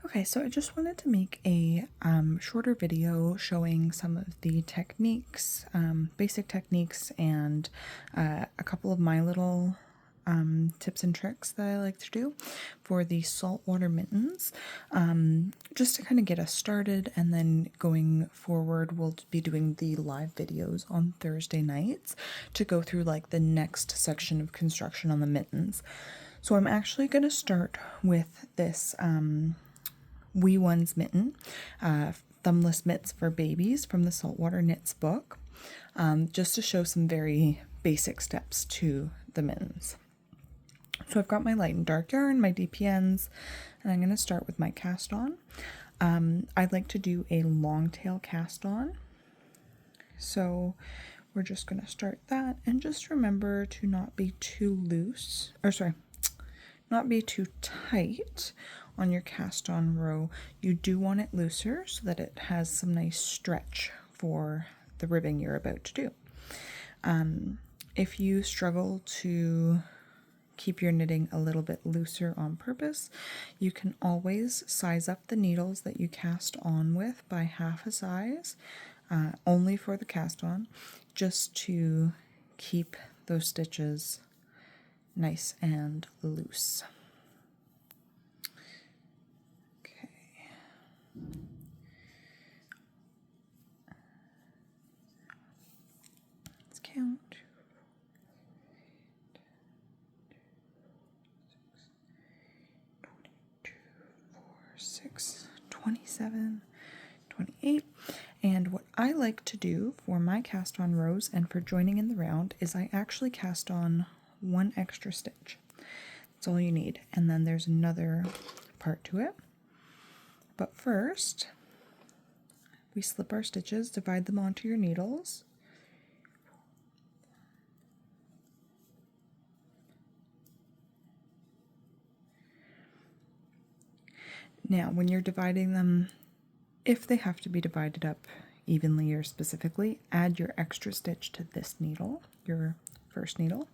Okay, so I just wanted to make a shorter video showing some of the techniques, basic techniques, and a couple of my little tips and tricks that I like to do for the saltwater mittens, just to kind of get us started. And then going forward, we'll be doing the live videos on Thursday nights to go through like the next section of construction on the mittens. So I'm actually going to start with this Wee Ones mitten, thumbless mitts for babies from the Saltwater Knits book, just to show some very basic steps to the mittens. So I've got my light and dark yarn, my DPNs, and I'm going to start with my cast on. I like to do a long tail cast on, so we're just going to start that, and just remember to not be too loose, or sorry, not be too tight on your cast on row. You do want it looser so that it has some nice stretch for the ribbing you're about to do. If you struggle to keep your knitting a little bit looser on purpose, you can always size up the needles that you cast on with by half a size, only for the cast on, just to keep those stitches nice and loose. Okay. Let's count. 6, 27, 28. And what I like to do for my cast on rows and for joining in the round is I actually cast on one extra stitch. That's all you need. And then there's another part to it. But first, we slip our stitches, divide them onto your needles. Now, when you're dividing them, if they have to be divided up evenly or specifically, add your extra stitch to this needle, your first needle.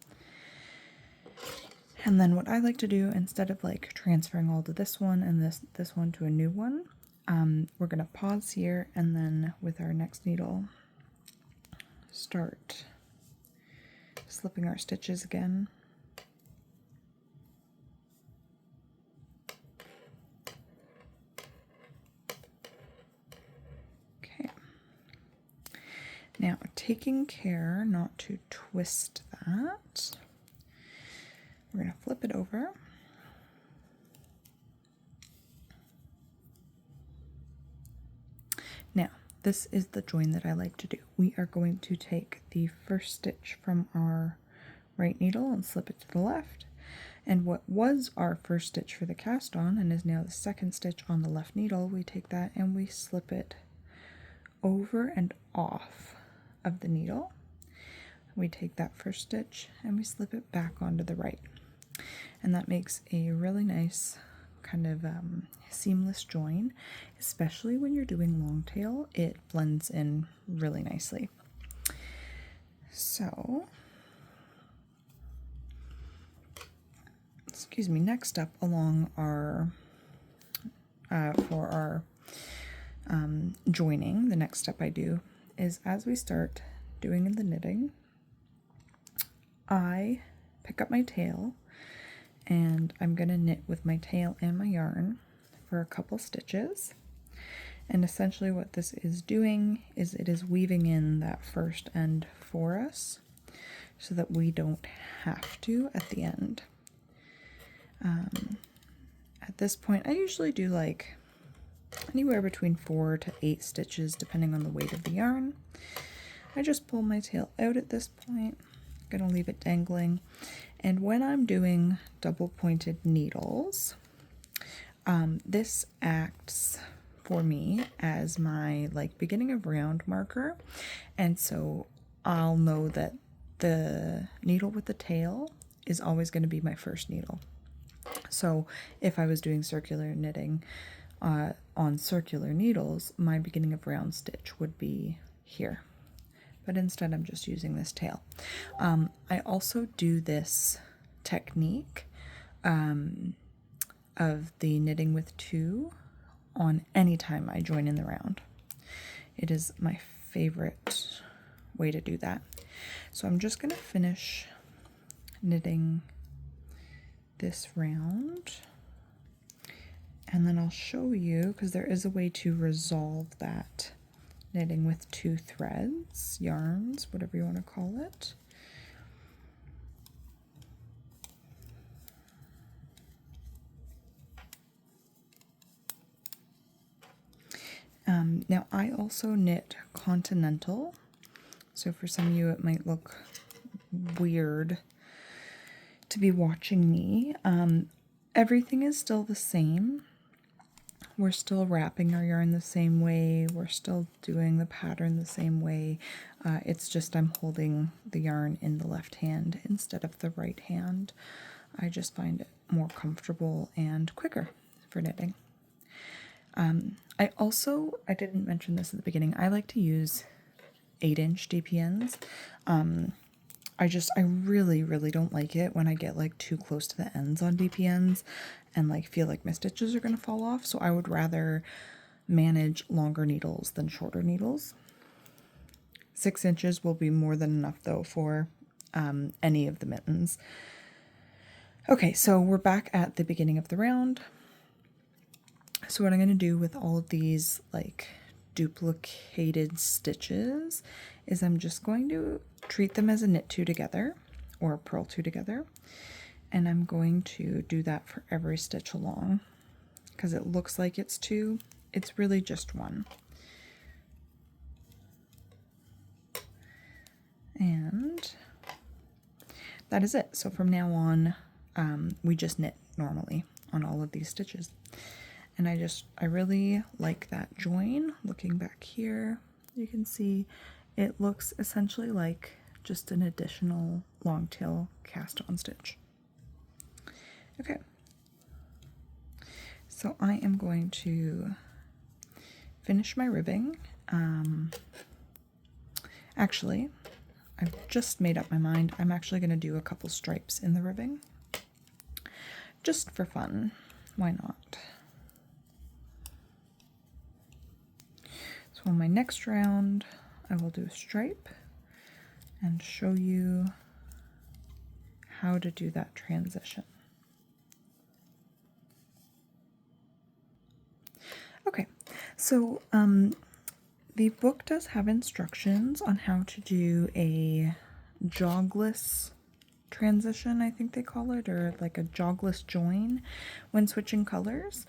And then what I like to do, instead of like transferring all to this one and this one to a new one, we're going to pause here, and then with our next needle, start slipping our stitches again. Now, taking care not to twist that, we're going to flip it over. Now, this is the join that I like to do. We are going to take the first stitch from our right needle and slip it to the left. And what was our first stitch for the cast on and is now the second stitch on the left needle, we take that and we slip it over and off of the needle. We take that first stitch and we slip it back onto the right, and that makes a really nice kind of seamless join, especially when you're doing long tail. It blends in really nicely. So excuse me, next up along our for our joining, the next step I do is, as we start doing the knitting, I pick up my tail and I'm going to knit with my tail and my yarn for a couple stitches. And essentially what this is doing is it is weaving in that first end for us so that we don't have to at the end. At this point, I usually do like anywhere between 4 to 8 stitches depending on the weight of the yarn. I just pull my tail out at this point. I'm going to leave it dangling. And when I'm doing double pointed needles, this acts for me as my like beginning of round marker, and so I'll know that the needle with the tail is always going to be my first needle. So if I was doing circular knitting on circular needles, my beginning of round stitch would be here, but instead I'm just using this tail. I also do this technique of the knitting with two on any time I join in the round. It is my favorite way to do that. So I'm just going to finish knitting this round, and then I'll show you, because there is a way to resolve that knitting with 2 threads, yarns, whatever you want to call it. Now I also knit continental, so for some of you it might look weird to be watching me. Everything is still the same. We're still wrapping our yarn the same way. We're still doing the pattern the same way. It's just I'm holding the yarn in the left hand instead of the right hand. I just find it more comfortable and quicker for knitting. I didn't mention this at the beginning, I like to use 8-inch DPNs. I really don't like it when I get like too close to the ends on DPNs and like feel like my stitches are going to fall off. So I would rather manage longer needles than shorter needles. 6 inches will be more than enough though for any of the mittens. Okay, so we're back at the beginning of the round. So what I'm going to do with all of these like duplicated stitches is I'm just going to treat them as a knit 2 together or a purl 2 together, and I'm going to do that for every stitch along because it looks like it's 2, it's really just 1. And that is it. So from now on we just knit normally on all of these stitches. And I really like that join. Looking back here, you can see it looks essentially like just an additional long tail cast on stitch. Okay, so I am going to finish my ribbing. Actually, I've just made up my mind. I'm actually going to do a couple stripes in the ribbing, just for fun. Why not? So on my next round, I will do a stripe and show you how to do that transition. Okay, so the book does have instructions on how to do a jogless transition, I think they call it, or like a jogless join when switching colors.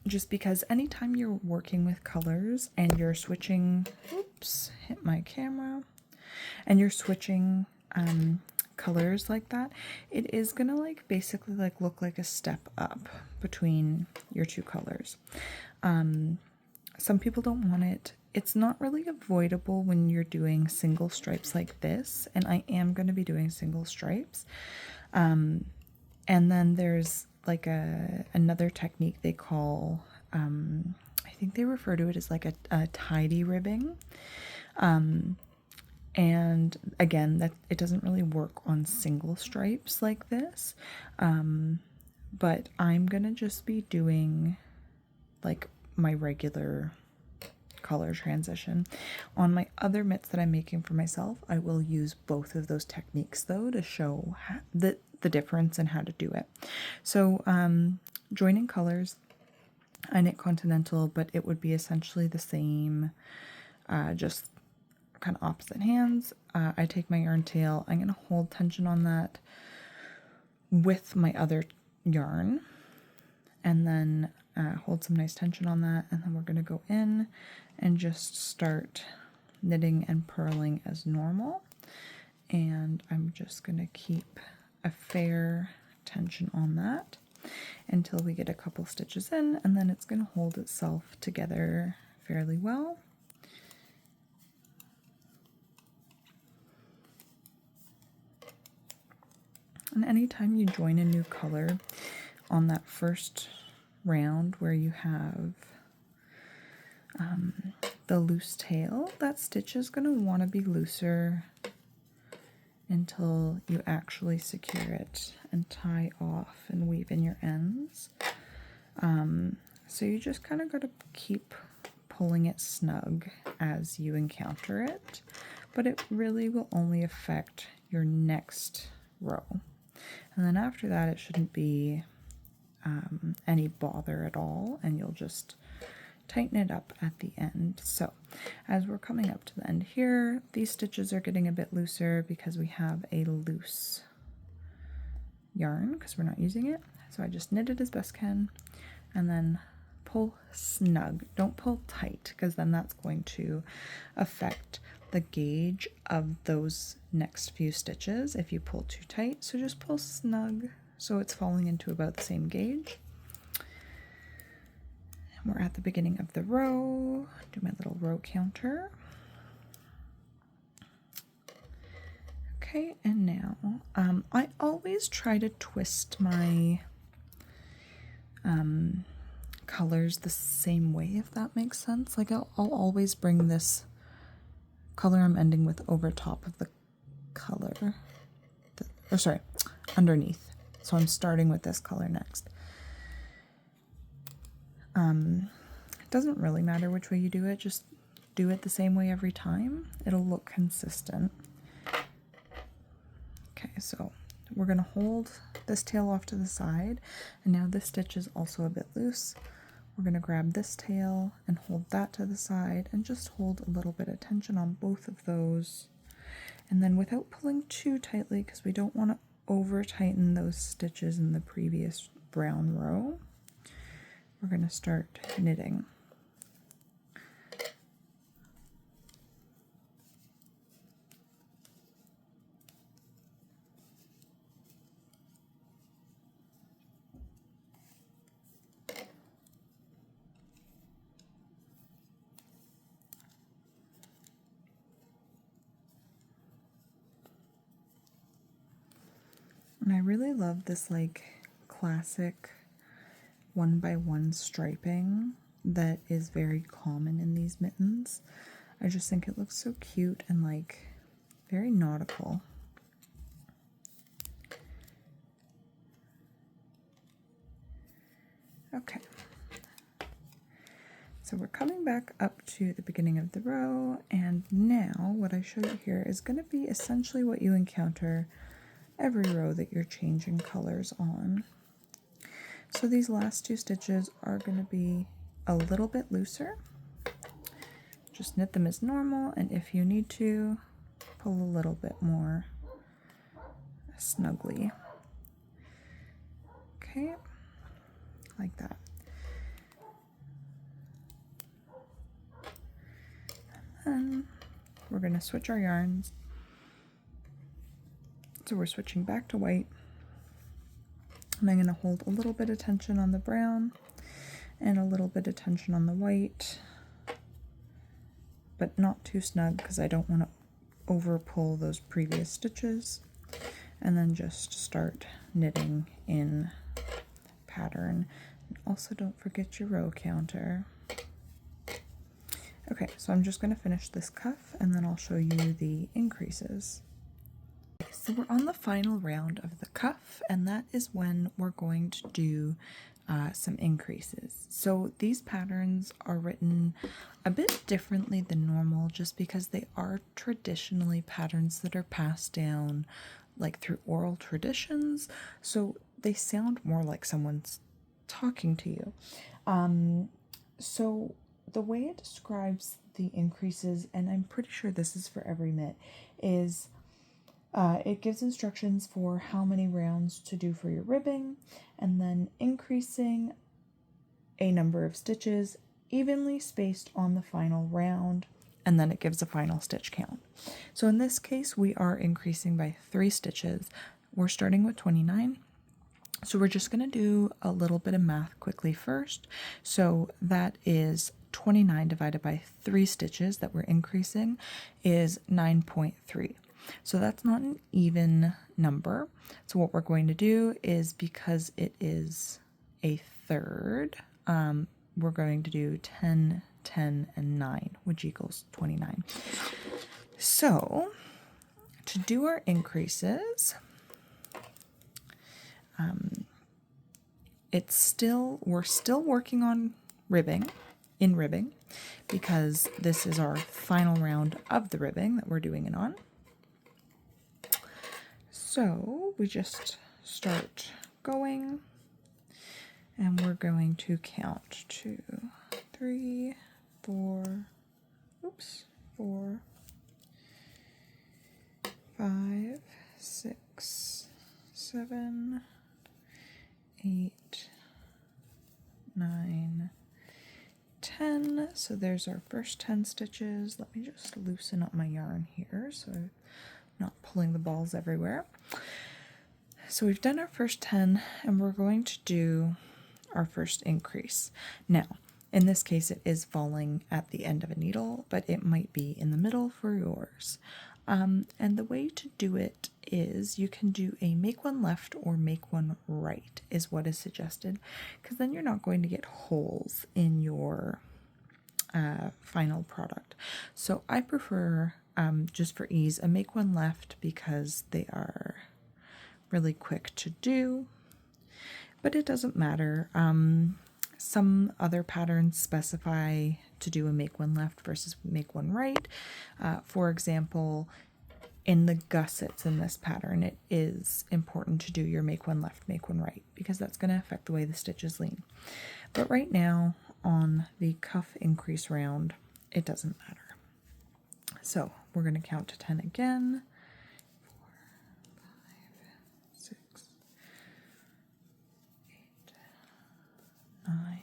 Just because anytime you're working with colors and you're switching, oops, hit my camera, and you're switching colors like that, it is gonna like basically like look like a step up between your 2 colors. Some people don't want it. It's not really avoidable when you're doing single stripes like this, and I am going to be doing single stripes. And then there's like another technique they call, I think they refer to it as like a tidy ribbing. And again, that it doesn't really work on single stripes like this. But I'm gonna just be doing like my regular color transition. On my other mitts that I'm making for myself, I will use both of those techniques though to show the difference and how to do it. So joining colors, I knit continental, but it would be essentially the same, just kind of opposite hands. I take my yarn tail, I'm going to hold tension on that with my other yarn, and then hold some nice tension on that, and then we're going to go in and just start knitting and purling as normal. And I'm just going to keep a fair tension on that until we get a couple stitches in, and then it's going to hold itself together fairly well. And anytime you join a new color on that first round where you have the loose tail, that stitch is going to want to be looser until you actually secure it and tie off and weave in your ends. So you just kind of got to keep pulling it snug as you encounter it, but it really will only affect your next row. And then after that, it shouldn't be any bother at all, and you'll just tighten it up at the end. So as we're coming up to the end here, these stitches are getting a bit looser because we have a loose yarn because we're not using it. So I just knit it as best can and then pull snug. Don't pull tight because then that's going to affect the gauge of those next few stitches if you pull too tight. So just pull snug so it's falling into about the same gauge. And we're at the beginning of the row. Do my little row counter. Okay, and now I always try to twist my colors the same way, if that makes sense. Like I'll always bring this color I'm ending with over top of the color, underneath. So I'm starting with this color next. It doesn't really matter which way you do it, just do it the same way every time. It'll look consistent. Okay, so we're going to hold this tail off to the side, and now this stitch is also a bit loose. We're going to grab this tail and hold that to the side and just hold a little bit of tension on both of those. And then without pulling too tightly, because we don't want to over tighten those stitches in the previous brown row, we're going to start knitting. And I really love this like classic 1x1 striping that is very common in these mittens. I just think it looks so cute and like very nautical. Okay. So we're coming back up to the beginning of the row, and now what I show you here is going to be essentially what you encounter every row that you're changing colors on. So these last two stitches are going to be a little bit looser. Just knit them as normal, and if you need to, pull a little bit more snugly. Okay, like that. And we're going to switch our yarns. So we're switching back to white, and I'm going to hold a little bit of tension on the brown and a little bit of tension on the white, but not too snug because I don't want to over pull those previous stitches, and then just start knitting in pattern. And also don't forget your row counter. Okay, so I'm just going to finish this cuff and then I'll show you the increases. So we're on the final round of the cuff, and that is when we're going to do some increases. So these patterns are written a bit differently than normal just because they are traditionally patterns that are passed down like through oral traditions, so they sound more like someone's talking to you. So the way it describes the increases, and I'm pretty sure this is for every mitt, is it gives instructions for how many rounds to do for your ribbing, and then increasing a number of stitches evenly spaced on the final round, and then it gives a final stitch count. So in this case, we are increasing by 3 stitches. We're starting with 29. So we're just going to do a little bit of math quickly first. So that is 29 divided by 3 stitches that we're increasing is 9.3. So that's not an even number. So what we're going to do is, because it is a third, we're going to do 10, 10, and 9, which equals 29. So to do our increases, we're still working on ribbing, because this is our final round of the ribbing that we're doing it on. So we just start going, and we're going to count 2, 3, 4, 5, 6, 7, 8, 9, 10. So there's our first 10 stitches. Let me just loosen up my yarn here so I'm not pulling the balls everywhere. So we've done our first 10, and we're going to do our first increase. Now, in this case, it is falling at the end of a needle, but it might be in the middle for yours. And the way to do it is you can do a make one left or make one right is what is suggested, because then you're not going to get holes in your final product. So I prefer, just for ease, a make one left because they are really quick to do, but it doesn't matter. Some other patterns specify to do a make one left versus make one right. For example, in the gussets in this pattern, it is important to do your make one left, make one right, because that's going to affect the way the stitches lean. But right now on the cuff increase round, it doesn't matter. So we're going to count to 10 again. 4, 5, 6, 8, 9,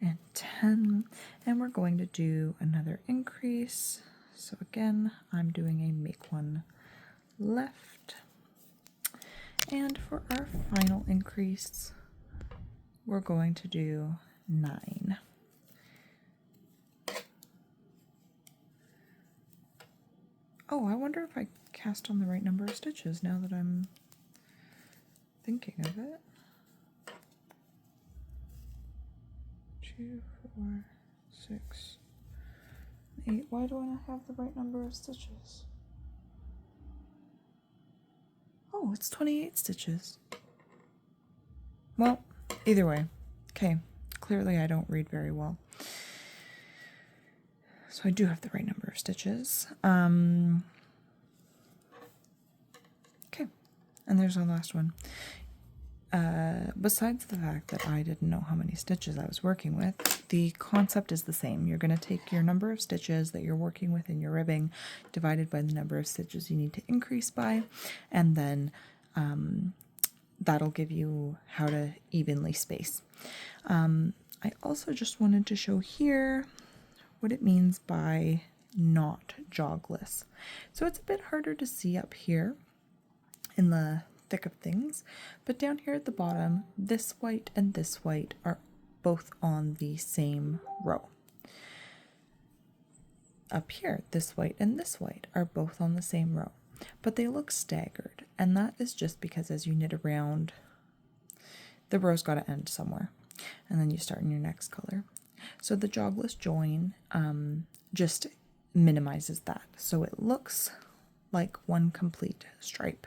and 10. And we're going to do another increase. So again, I'm doing a make one left. And for our final increase, we're going to do 9. Oh, I wonder if I cast on the right number of stitches now that I'm thinking of it. 2, 4, 6, 8. Why do I not have the right number of stitches? Oh, it's 28 stitches. Well, either way. Okay, clearly I don't read very well. So I do have the right number of stitches. Okay, and there's our last one. Besides the fact that I didn't know how many stitches I was working with, the concept is the same. You're going to take your number of stitches that you're working with in your ribbing, divided by the number of stitches you need to increase by, and then that'll give you how to evenly space. I also just wanted to show here what it means by not jogless. So it's a bit harder to see up here in the thick of things, but down here at the bottom, this white and this white are both on the same row. Up here, this white and this white are both on the same row, but they look staggered, and that is just because as you knit around, the row's got to end somewhere, and then you start in your next color. So the jogless join just minimizes that, so it looks like one complete stripe.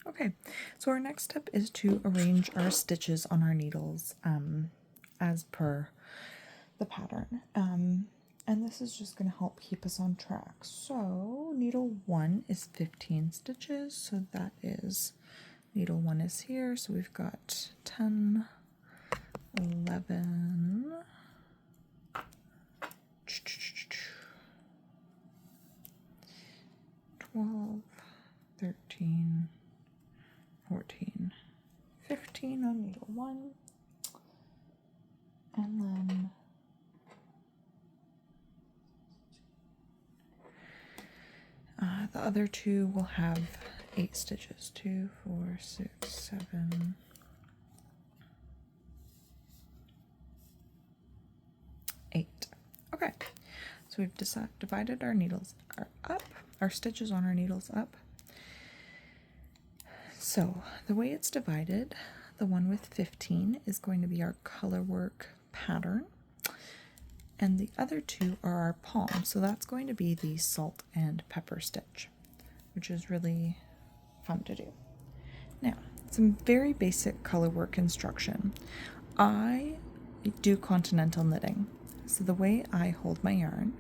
Okay, so our next step is to arrange our stitches on our needles as per the pattern. And this is just going to help keep us on track. So needle 1 is 15 stitches, so that is, needle 1 is here, so we've got 10, 11, 12, 13, 14, 15 on needle 1, and then the other two will have 8 stitches. 2, 4, 6, 7, 8. Okay, so we've divided our needles up, our stitches on our needles up. So the way it's divided, the one with 15 is going to be our Colourwork pattern, and the other two are our palm. So that's going to be the salt and pepper stitch, which is really fun to do. Now, some very basic color work instruction. I do continental knitting. So the way I hold my yarn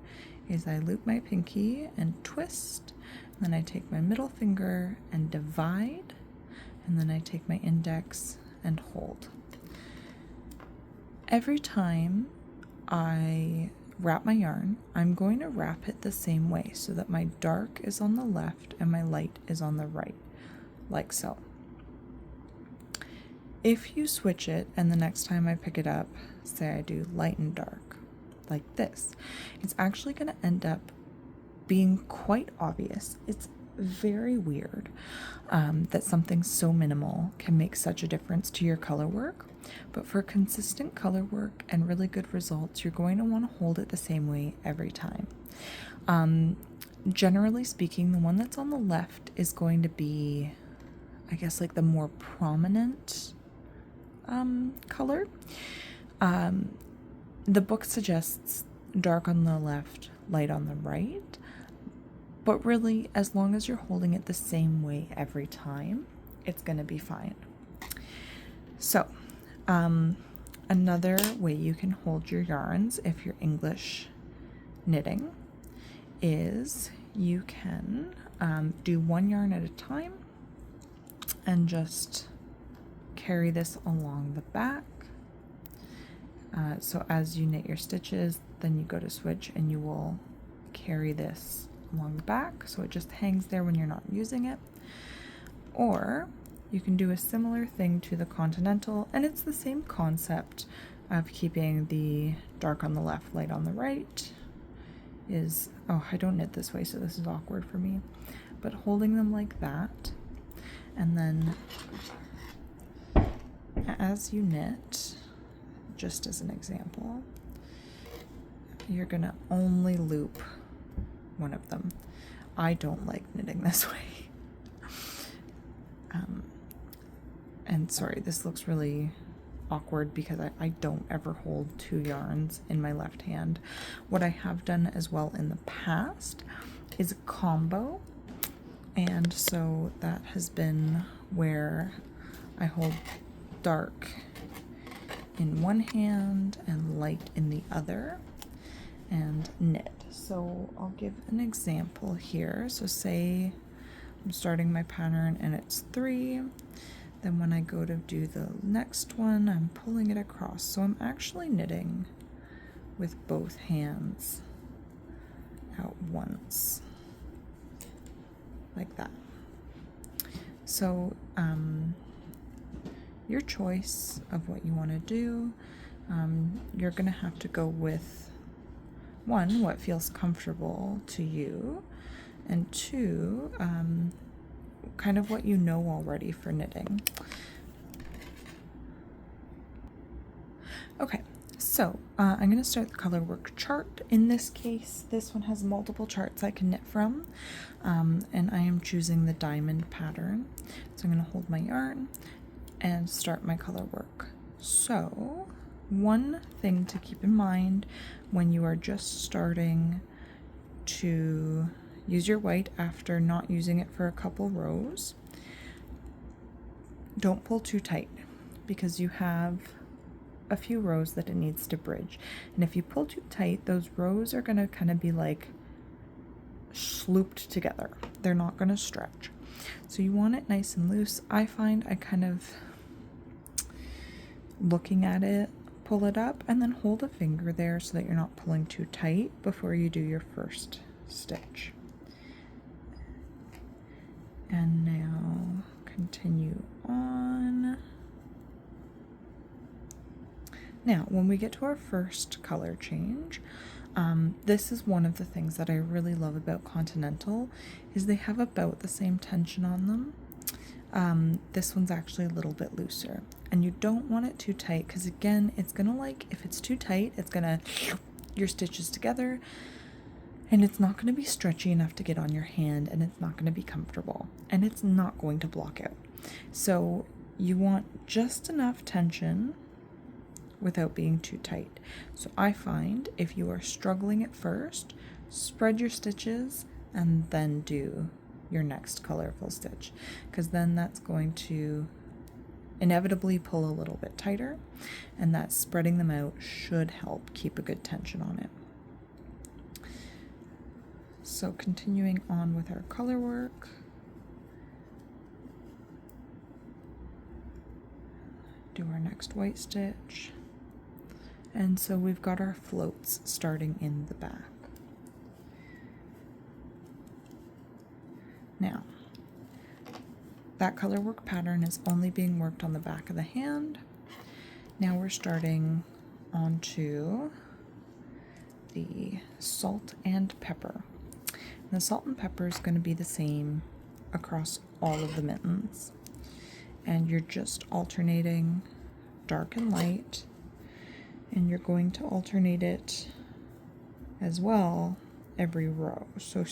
is I loop my pinky and twist, and then I take my middle finger and divide, and then I take my index and hold. Every time I wrap my yarn, I'm going to wrap it the same way so that my dark is on the left and my light is on the right, like so. If you switch it and the next time I pick it up, say I do light and dark, like this, it's actually going to end up being quite obvious. It's very weird that something so minimal can make such a difference to your color work, but for consistent color work and really good results, you're going to want to hold it the same way every time. Generally speaking, the one that's on the left is going to be, I guess, like the more prominent color. The book suggests dark on the left, light on the right, but really, as long as you're holding it the same way every time, it's going to be fine. So, another way you can hold your yarns if you're English knitting is you can do one yarn at a time and just carry this along the back. So as you knit your stitches, then you go to switch and you will carry this along the back so it just hangs there when you're not using it. Or you can do a similar thing to the continental, and it's the same concept of keeping the dark on the left, light on the right. Oh, I don't knit this way, so this is awkward for me, but holding them like that, and then as you knit, just as an example, you're gonna only loop one of them. I don't like knitting this way. And sorry, this looks really awkward because I don't ever hold two yarns in my left hand. What I have done as well in the past is a combo, and so that has been where I hold dark in one hand and light in the other and knit. So I'll give an example here. So say I'm starting my pattern and it's 3. Then when I go to do the next one, I'm pulling it across. So I'm actually knitting with both hands at once, like that. So your choice of what you want to do, you're going to have to go with, 1, what feels comfortable to you, and 2, kind of what you know already for knitting. Okay, so I'm going to start the color work chart. In this case, this one has multiple charts I can knit from, and I am choosing the diamond pattern. So I'm going to hold my yarn and start my color work. So one thing to keep in mind when you are just starting to use your white after not using it for a couple rows, don't pull too tight because you have a few rows that it needs to bridge. And if you pull too tight, those rows are going to kind of be like slooped together. They're not going to stretch. So you want it nice and loose. I find I kind of, looking at it, pull it up and then hold a finger there so that you're not pulling too tight before you do your first stitch. And now continue on. Now, when we get to our first color change, this is one of the things that I really love about Continental, is they have about the same tension on them. This one's actually a little bit looser, and you don't want it too tight because, again, it's gonna, like, if it's too tight, it's gonna your stitches together, and it's not gonna be stretchy enough to get on your hand, and it's not gonna be comfortable, and it's not going to block out. So you want just enough tension without being too tight. So I find if you are struggling at first, spread your stitches and then do your next colorful stitch, because then that's going to inevitably pull a little bit tighter, and that spreading them out should help keep a good tension on it. So continuing on with our color work, do our next white stitch, and so we've got our floats starting in the back. Now, that color work pattern is only being worked on the back of the hand. Now we're starting onto the salt and pepper. And the salt and pepper is going to be the same across all of the mittens. And you're just alternating dark and light, and you're going to alternate it as well every row. So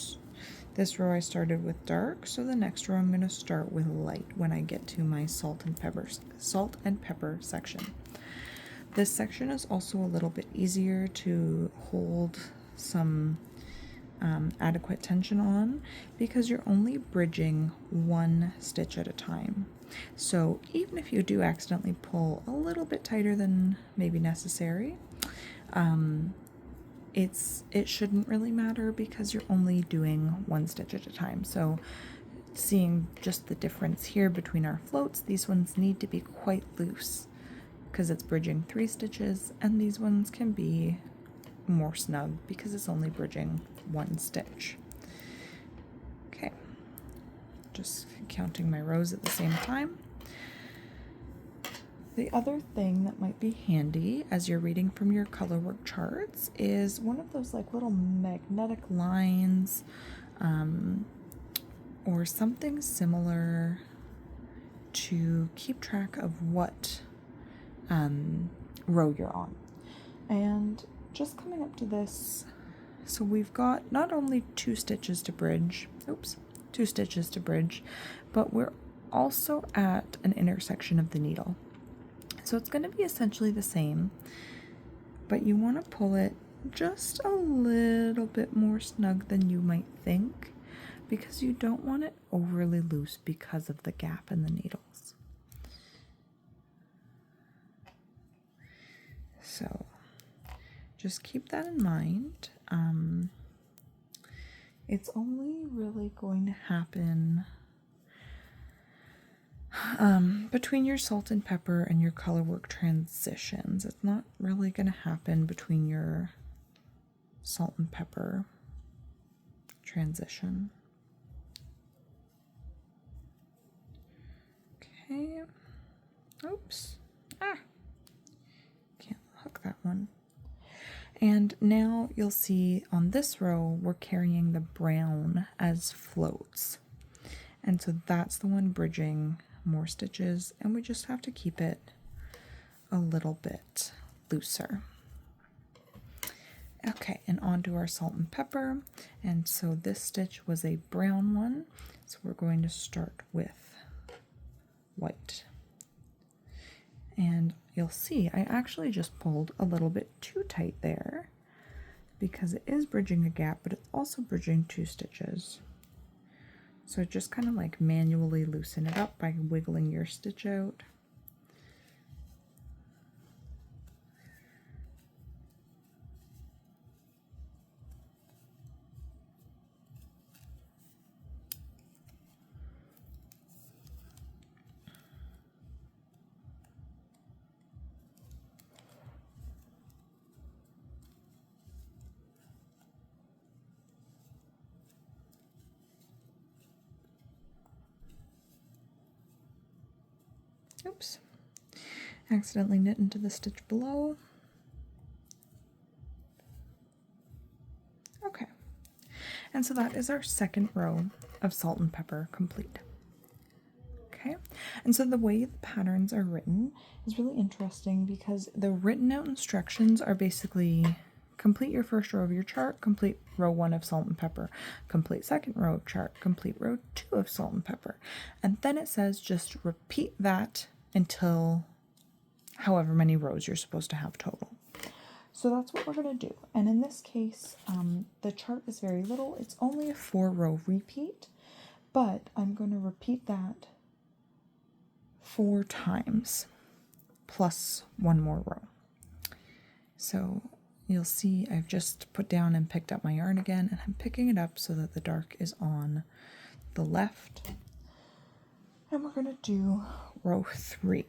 this row I started with dark, so the next row I'm going to start with light when I get to my salt and pepper section. This section is also a little bit easier to hold some adequate tension on because you're only bridging one stitch at a time. So even if you do accidentally pull a little bit tighter than maybe necessary, it shouldn't really matter because you're only doing one stitch at a time. So seeing just the difference here between our floats, these ones need to be quite loose because it's bridging 3 stitches, and these ones can be more snug because it's only bridging 1 stitch. Okay, just counting my rows at the same time. The other thing that might be handy as you're reading from your colorwork charts is one of those like little magnetic lines or something similar to keep track of what row you're on. And just coming up to this, so we've got not only 2 stitches to bridge, 2 stitches to bridge, but we're also at an intersection of the needle. So it's going to be essentially the same, but you want to pull it just a little bit more snug than you might think because you don't want it overly loose because of the gap in the needles. So just keep that in mind. It's only really going to happen between your salt and pepper and your colorwork transitions. It's not really going to happen between your salt and pepper transition. Okay. Oops. Can't hook that one. And now you'll see on this row, we're carrying the brown as floats. And so that's the one bridging more stitches, and we just have to keep it a little bit looser. Okay, and onto our salt and pepper. And so this stitch was a brown one, so we're going to start with white. And you'll see I actually just pulled a little bit too tight there because it is bridging a gap, but it's also bridging 2 stitches. So just kind of like manually loosen it up by wiggling your stitch out. Oops, accidentally knit into the stitch below. Okay, and so that is our second row of salt and pepper complete. Okay, and so the way the patterns are written is really interesting because the written out instructions are basically complete your first row of your chart, complete row 1 of salt and pepper, complete second row of chart, complete row 2 of salt and pepper. And then it says just repeat that until however many rows you're supposed to have total. So that's what we're going to do. And in this case, the chart is very little. It's only a 4-row repeat, but I'm going to repeat that 4 times plus 1 more row. So you'll see I've just put down and picked up my yarn again, and I'm picking it up so that the dark is on the left. And we're going to do row 3.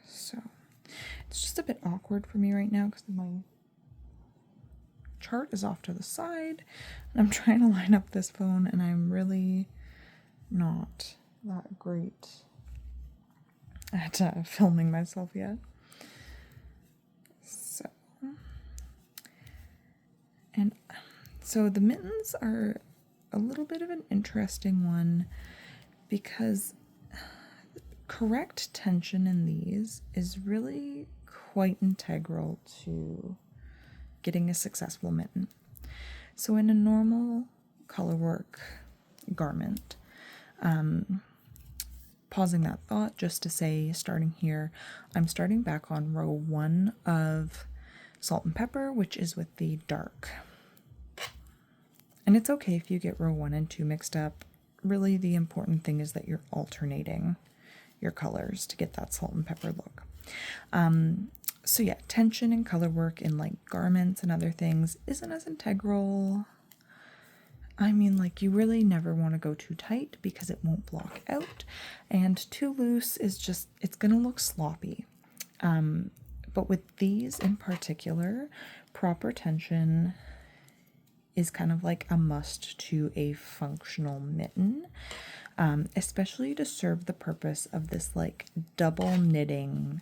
So it's just a bit awkward for me right now because my chart is off to the side and I'm trying to line up this phone, and I'm really not that great at filming myself yet. So the mittens are a little bit of an interesting one because correct tension in these is really quite integral to getting a successful mitten. So in a normal Colourwork garment, pausing that thought just to say, starting here, I'm starting back on row 1 of Salt and Pepper, which is with the dark. And it's okay if you get row 1 and 2 mixed up. Really, the important thing is that you're alternating your colors to get that salt and pepper look. So yeah, tension and color work in like garments and other things isn't as integral. I mean, like, you really never want to go too tight because it won't block out, and too loose is just, it's gonna look sloppy. But with these in particular, proper tension is kind of like a must to a functional mitten, especially to serve the purpose of this like double knitting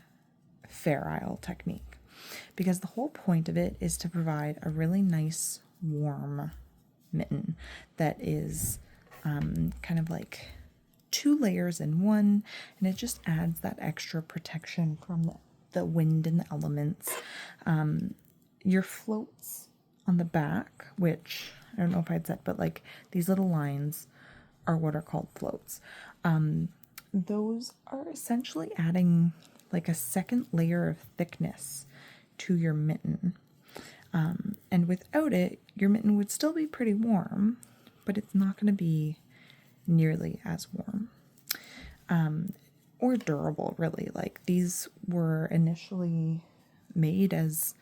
Fair Isle technique, because the whole point of it is to provide a really nice warm mitten that is kind of like 2 layers in one, and it just adds that extra protection from the wind and the elements. Your floats on the back, which I don't know if I'd said, but like these little lines are what are called floats. Those are essentially adding like a second layer of thickness to your mitten. And without it, your mitten would still be pretty warm, but it's not going to be nearly as warm. Or durable, really. Like, these were initially made as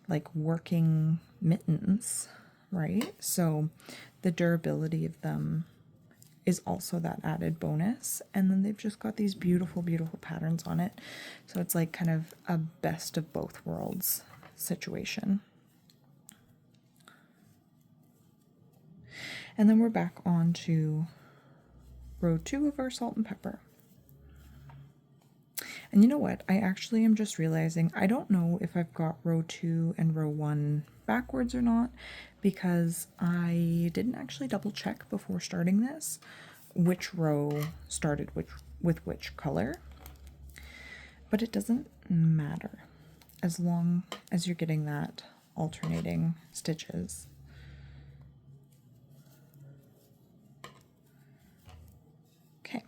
like working mittens, right? So the durability of them is also that added bonus. And then they've just got these beautiful, beautiful patterns on it. So it's like kind of a best of both worlds situation. And then we're back on to row 2 of our salt and pepper. And you know what? I actually am just realizing I don't know if I've got row 2 and row 1 backwards or not, because I didn't actually double check before starting this which row started with which color. But it doesn't matter as long as you're getting that alternating stitches. Okay,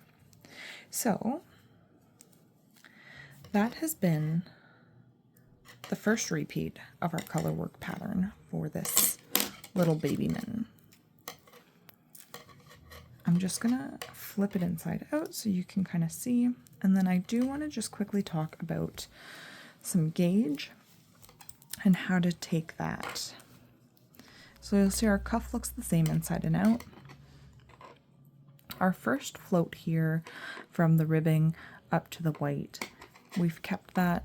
so that has been the first repeat of our Colourwork pattern for this little baby mitten. I'm just gonna flip it inside out so you can kind of see, and then I do want to just quickly talk about some gauge and how to take that. So you'll see our cuff looks the same inside and out. Our first float here from the ribbing up to the white, we've kept that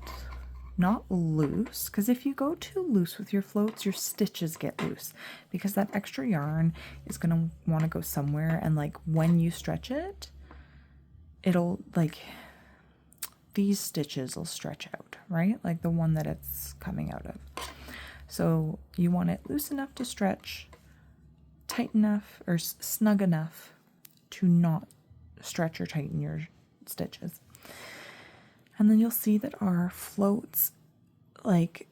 not loose, because if you go too loose with your floats, your stitches get loose, because that extra yarn is going to want to go somewhere, and like when you stretch it, it'll like, these stitches will stretch out, right? Like the one that it's coming out of. So you want it loose enough to stretch, tight enough or snug enough to not stretch or tighten your stitches. And then you'll see that our floats, like,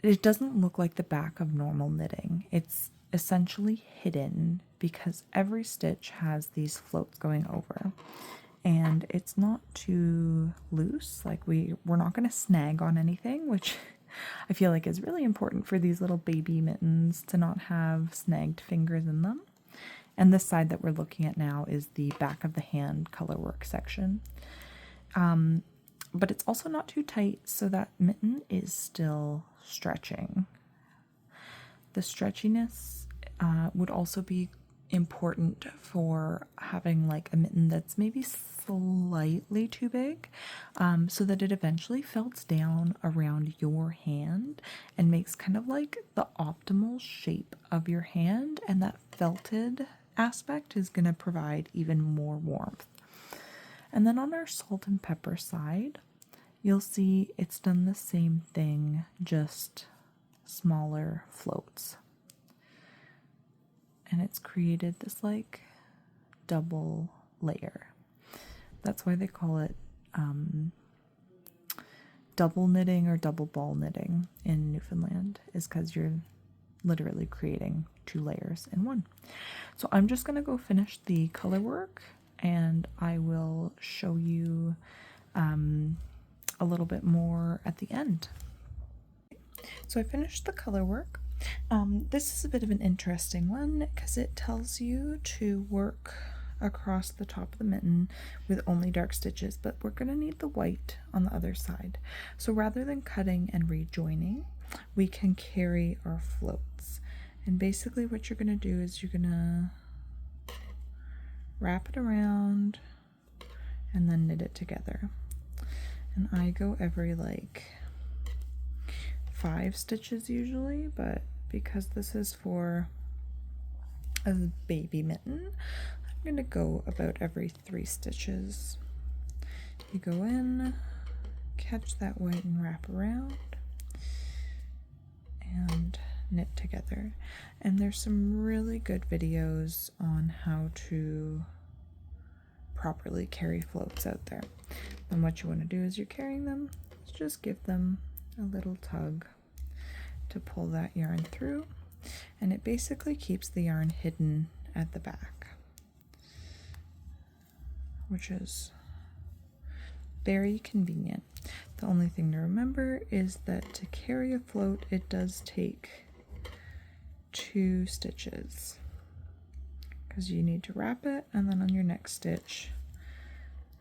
it doesn't look like the back of normal knitting. It's essentially hidden because every stitch has these floats going over. And it's not too loose. Like, we're not going to snag on anything, which I feel like is really important for these little baby mittens, to not have snagged fingers in them. And this side that we're looking at now is the back of the hand Colourwork section. But it's also not too tight, so that mitten is still stretching. The stretchiness would also be important for having like a mitten that's maybe slightly too big, so that it eventually felts down around your hand and makes kind of like the optimal shape of your hand, and that felted aspect is going to provide even more warmth. And then on our salt and pepper side, you'll see it's done the same thing, just smaller floats. And it's created this like double layer. That's why they call it double knitting or double ball knitting in Newfoundland, is because you're literally creating 2 layers in one. So I'm just going to go finish the color work, and I will show you a little bit more at the end. So I finished the color work. This is a bit of an interesting one because it tells you to work across the top of the mitten with only dark stitches, but we're going to need the white on the other side. So rather than cutting and rejoining, we can carry our floats. And basically what you're going to do is you're going to wrap it around and then knit it together. And I go every like 5 stitches usually, but because this is for a baby mitten, I'm going to go about every 3 stitches. You go in, catch that white and wrap around, and knit together. And there's some really good videos on how to properly carry floats out there. And what you want to do as you're carrying them is just give them a little tug to pull that yarn through, and it basically keeps the yarn hidden at the back, which is very convenient. The only thing to remember is that to carry a float, it does take 2 stitches, because you need to wrap it and then on your next stitch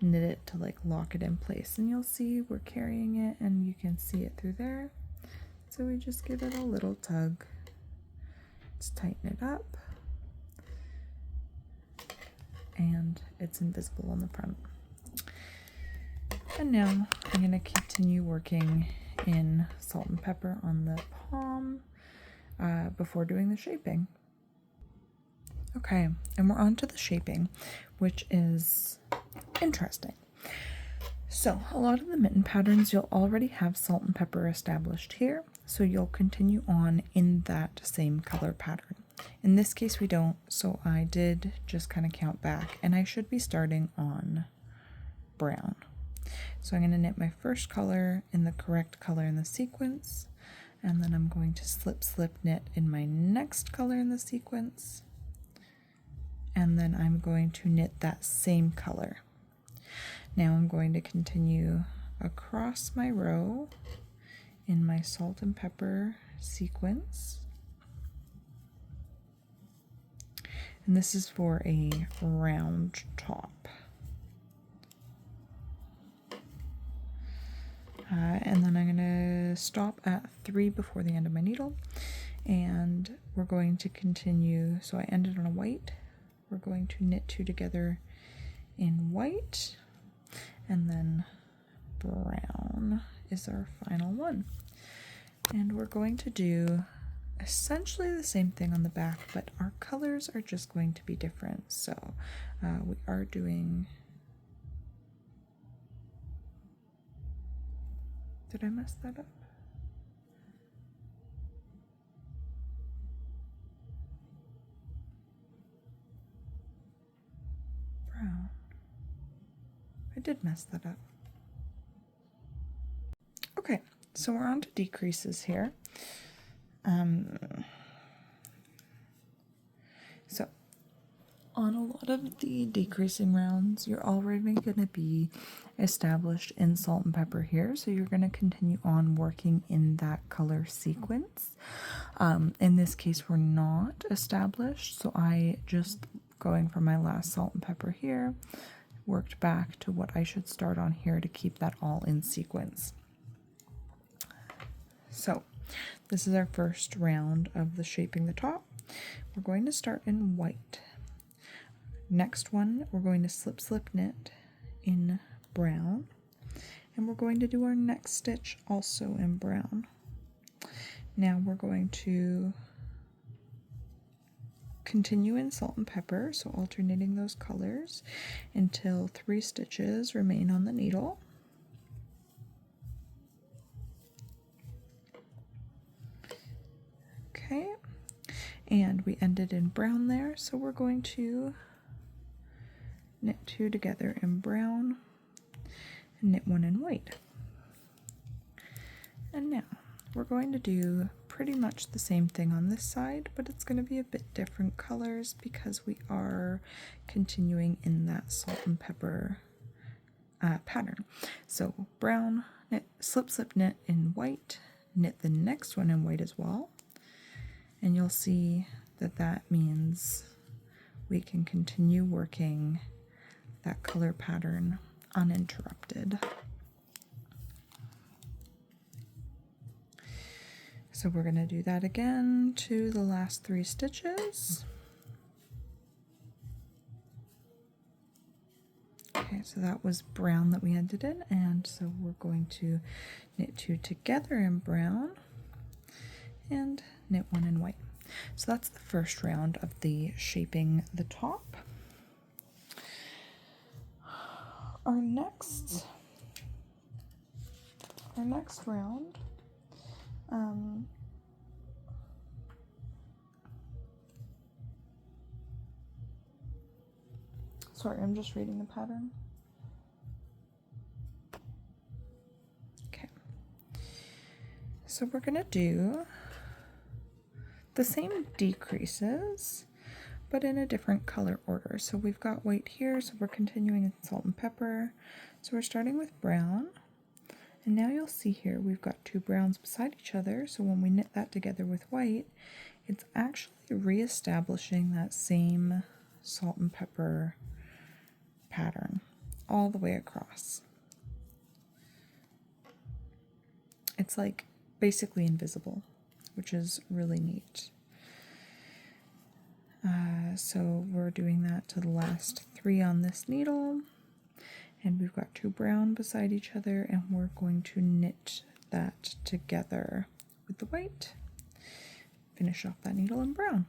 knit it to like lock it in place. And you'll see we're carrying it and you can see it through there. So we just give it a little tug. Let's tighten it up. And it's invisible on the front. And now I'm going to continue working in salt and pepper on the palm before doing the shaping. Okay, and we're on to the shaping, which is interesting. So a lot of the mitten patterns, you'll already have salt and pepper established here, so you'll continue on in that same color pattern. In this case we don't, so I did just kind of count back, and I should be starting on brown. So I'm going to knit my first color in the correct color in the sequence, and then I'm going to slip knit in my next color in the sequence, and then I'm going to knit that same color. Now I'm going to continue across my row in my salt and pepper sequence. And this is for a round top. And then I'm going to stop at 3 before the end of my needle, and we're going to continue. So I ended on a white. We're going to knit 2 together in white, and then brown is our final one. And we're going to do essentially the same thing on the back, but our colors are just going to be different. So we are doing... Did I mess that up? Brown. I did mess that up. Okay, so we're on to decreases here. So on a lot of the decreasing rounds, you're already going to be established in salt and pepper here, so you're going to continue on working in that color sequence. In this case, we're not established, so I just going from my last salt and pepper here, worked back to what I should start on here to keep that all in sequence. So this is our first round of the shaping the top. We're going to start in white. Next one, we're going to slip slip knit in brown, and we're going to do our next stitch also in brown. Now we're going to continue in salt and pepper, so alternating those colors until 3 stitches remain on the needle. Okay, and we ended in brown there, so we're going to knit 2 together in brown and knit 1 in white. And now we're going to do pretty much the same thing on this side, but it's going to be a bit different colors because we are continuing in that salt and pepper pattern. So brown, knit, slip slip knit in white, knit the next one in white as well, and you'll see that that means we can continue working that color pattern uninterrupted. So we're going to do that again to the last 3 stitches. Okay, so that was brown that we ended in, and so we're going to knit 2 together in brown and knit 1 in white. So that's the first round of the shaping the top. Our next round, sorry, I'm just reading the pattern. Okay, so we're gonna do the same decreases, but in a different color order. So we've got white here, so we're continuing in salt and pepper. So we're starting with brown, and now you'll see here we've got 2 browns beside each other, so when we knit that together with white, it's actually re-establishing that same salt and pepper pattern all the way across. It's like basically invisible, which is really neat. So we're doing that to the last 3 on this needle, and we've got 2 brown beside each other, and we're going to knit that together with the white, finish off that needle in brown.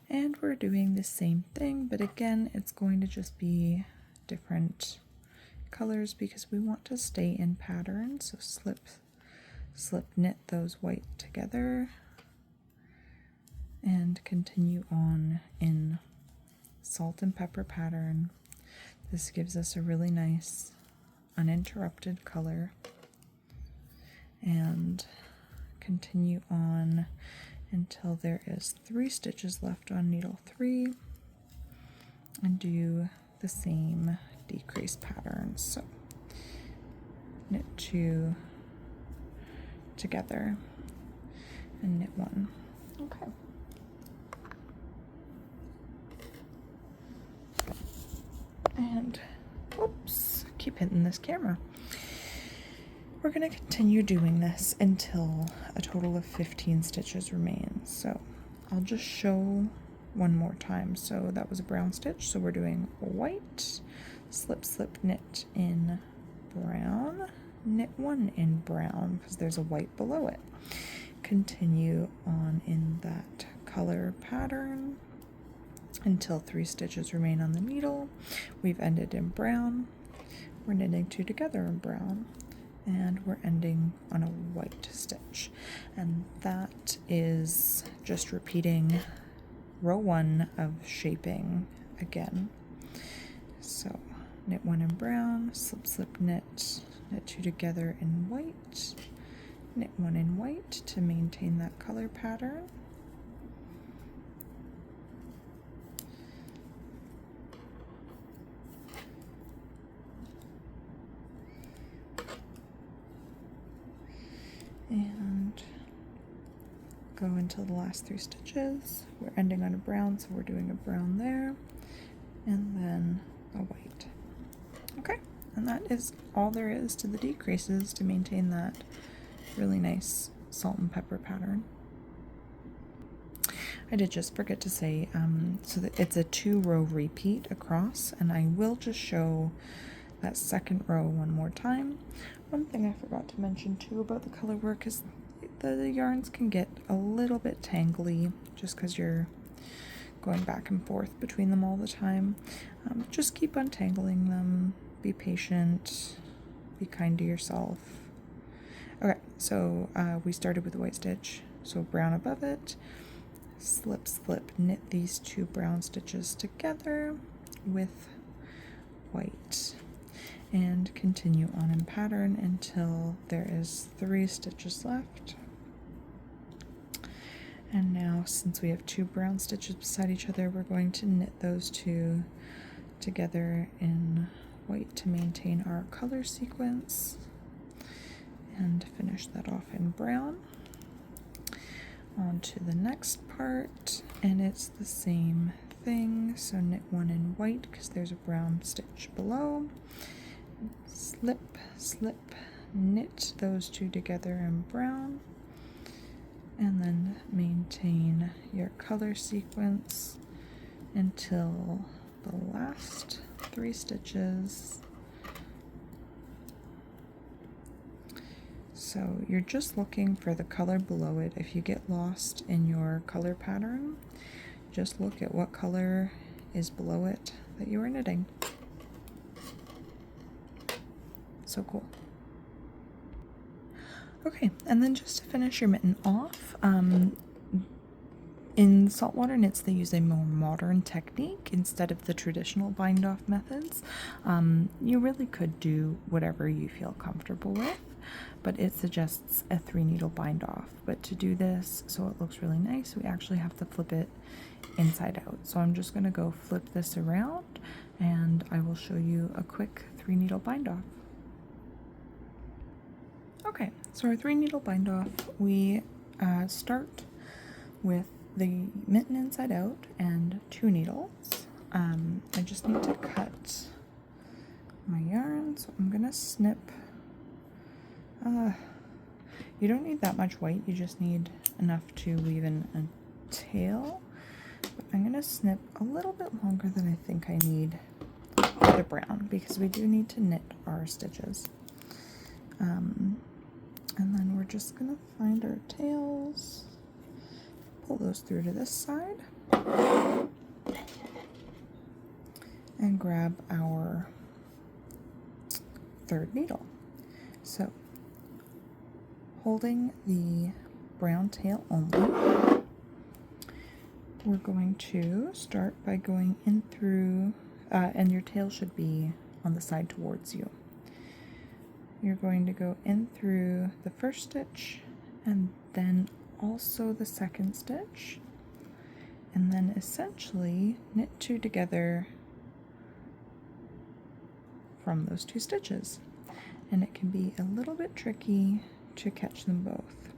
And we're doing the same thing, but again it's going to just be different colors because we want to stay in pattern. So slip slip knit those white together and continue on in salt and pepper pattern. This gives us a really nice uninterrupted color, and continue on until there is 3 stitches left on needle 3, and do the same decrease pattern. So knit 2 together and knit 1. Okay. And whoops, keep hitting this camera. We're going to continue doing this until a total of 15 stitches remain. So I'll just show one more time. So that was a brown stitch, so we're doing white, slip slip knit in brown, knit 1 in brown because there's a white below it. Continue on in that color pattern until 3 stitches remain on the needle. We've ended in brown. We're knitting 2 together in brown, and we're ending on a white stitch. And that is just repeating row 1 of shaping again. So knit 1 in brown, slip slip knit, knit 2 together in white, knit 1 in white to maintain that color pattern. And go into the last 3 stitches. We're ending on a brown, so we're doing a brown there, and then a white. Okay, and that is all there is to the decreases to maintain that really nice salt and pepper pattern. I did just forget to say, so that it's a 2-row repeat across, and I will just show that second row one more time. One thing I forgot to mention too about the color work is the yarns can get a little bit tangly just because you're going back and forth between them all the time. Just keep untangling them, be patient, be kind to yourself. Okay, so we started with a white stitch, so brown above it, slip, slip, knit these 2 brown stitches together with white, and continue on in pattern until there is 3 stitches left. And now, since we have 2 brown stitches beside each other, we're going to knit those 2 together in white to maintain our color sequence, and finish that off in brown. On to the next part, and it's the same thing. So knit 1 in white because there's a brown stitch below. Slip, slip, knit those 2 together in brown, and then maintain your color sequence until the last 3 stitches. So you're just looking for the color below it. If you get lost in your color pattern, just look at what color is below it that you are knitting. So cool. Okay, and then just to finish your mitten off, in saltwater knits they use a more modern technique instead of the traditional bind off methods. You really could do whatever you feel comfortable with, but it suggests a 3-needle bind off. But to do this so it looks really nice, we actually have to flip it inside out. So I'm just going to go flip this around, and I will show you a quick 3-needle bind off. Okay, so our 3-needle bind off, we start with the mitten inside out and 2 needles. I just need to cut my yarn, so I'm gonna snip. You don't need that much white, you just need enough to weave in a tail. But I'm gonna snip a little bit longer than I think I need for the brown, because we do need to knit our stitches. And then we're just gonna find our tails, pull those through to this side, and grab our 3rd needle. So holding the brown tail only, we're going to start by going in through, and your tail should be on the side towards you. You're going to go in through the 1st stitch, and then also the 2nd stitch, and then essentially knit 2 together from those 2 stitches. And it can be a little bit tricky to catch them both.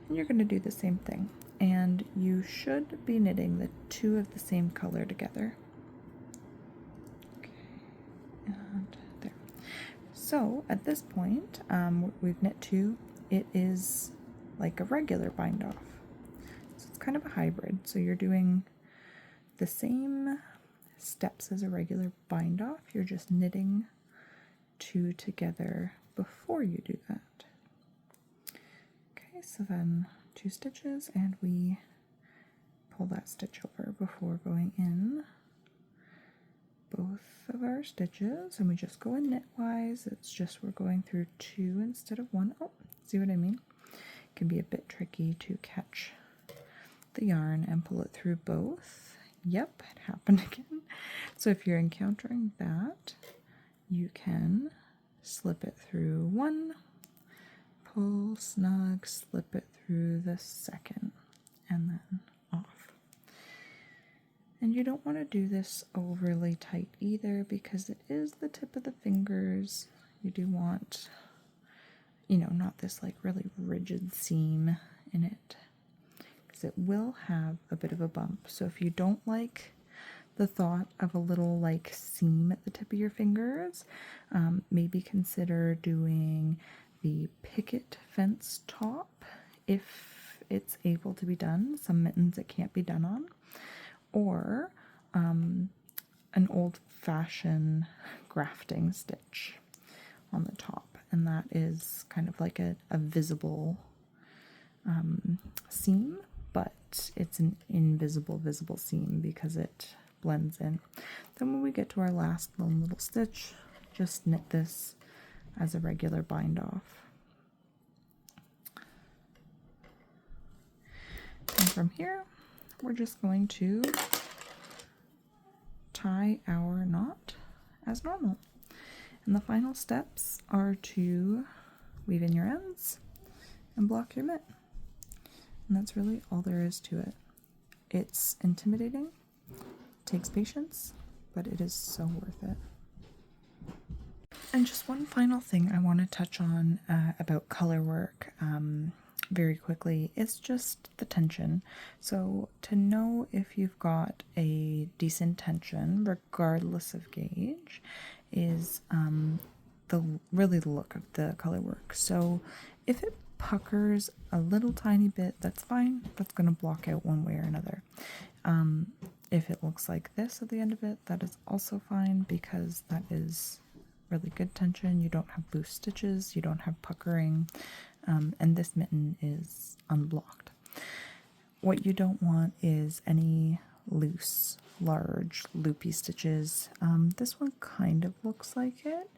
And you're going to do the same thing, and you should be knitting the 2 of the same color together. Okay, and there. So at this point, we've knit 2. It is like a regular bind off. So it's kind of a hybrid. So you're doing the same steps as a regular bind off. You're just knitting 2 together before you do that. Okay, so then 2 stitches, and we pull that stitch over before going in both of our stitches, and we just go in knitwise. It's just we're going through 2 instead of 1. Oh, see what I mean? It can be a bit tricky to catch the yarn and pull it through both. Yep, it happened again. So if you're encountering that, you can slip it through 1, pull snug, slip it through the 2nd, and then off. And you don't want to do this overly tight either, because it is the tip of the fingers. You do want, you know, not this like really rigid seam in it. because it will have a bit of a bump. So if you don't like the thought of a little like seam at the tip of your fingers, maybe consider doing the picket fence top if it's able to be done. Some mittens it can't be done on, or an old-fashioned grafting stitch on the top, and that is kind of like a visible seam, but it's an visible seam because it blends in. Then when we get to our last lone little stitch, just knit this as a regular bind off. And from here, we're just going to tie our knot as normal. And the final steps are to weave in your ends and block your mitt. And that's really all there is to it. It's intimidating, takes patience, but it is so worth it. And just one final thing I want to touch on about Colourwork very quickly is just the tension. So to know if you've got a decent tension, regardless of gauge, is really the look of the Colourwork. So if it puckers a little tiny bit, that's fine. That's going to block out one way or another. If it looks like this at the end of it, that is also fine, because that is really good tension. You don't have loose stitches, you don't have puckering, and this mitten is unblocked. What you don't want is any loose, large, loopy stitches. This one kind of looks like it,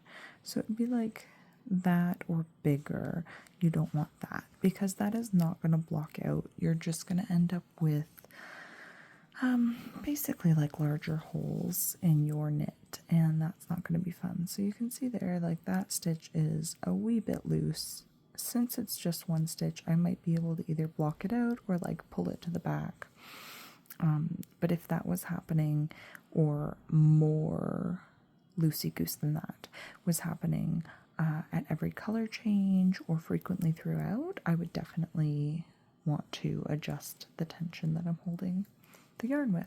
so it would be like that or bigger. You don't want that, because that is not going to block out. You're just going to end up with basically like larger holes in your knit, and that's not going to be fun. So you can see there, like that stitch is a wee bit loose. Since it's just one stitch, I might be able to either block it out or like pull it to the back. But if that was happening, or more loosey-goose than that was happening at every color change or frequently throughout, I would definitely want to adjust the tension that I'm holding the yarn with.